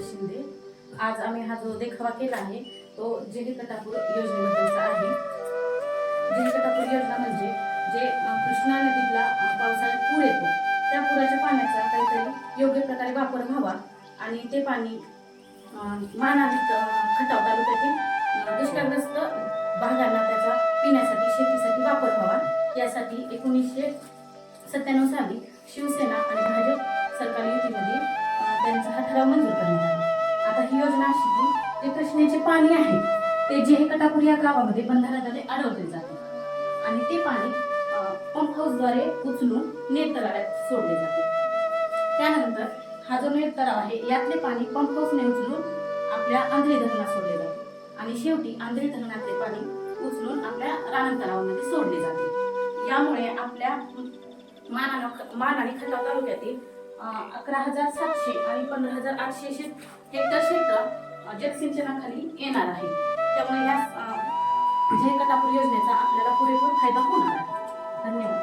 शिंदे। आज आम्ही हा जो देखावा केला आहे तो जेहेकटापूर योजनेबद्दलचा आहे। जेहेकटापूर योजना म्हणजे जे कृष्णा नदीला पावसाळ्यात पूर येतो त्या पुराच्या पाण्याचा काहीतरी योग्य प्रकारे वापर व्हावा आणि ते पाणी मान आणि खटाव तालुक्यातील दुष्काळग्रस्त भागांना त्याचा पिण्यासाठी शेतीसाठी वापर व्हावा यासाठी 1997 साली शिवसेना आणि भाजप सरकार युतीमध्ये त्यांचा हा ठराव मंजूर करण्यात आला। आता ही योजना अशी की जे कृष्णेचे पाणी आहे ते जेहेकटापूर या गावामध्ये बंधाऱ्याद्वारे अडवले जाते आणि ते पाणी पंप हाऊसद्वारे उचलून नेर तलावात सोडले जाते। त्यानंतर हा जो नेर तलाव आहे यातले पाणी पंप हाऊसने उचलून आपल्या आंधळी धरणात सोडले जाते आणि शेवटी आंधळी धरणातले पाणी उचलून आपल्या राणा तलावामध्ये सोडले जाते। यामुळे आपल्या मान आणि खटाव तालुक्यातील 11,700 आणि 15,800 हेक्टर क्षेत्र जलसिंचनाखाली येणार आहे। त्यामुळे या जेहेकटापूर योजनेचा आपल्याला पुरेपूर फायदा होणार आहे। धन्यवाद।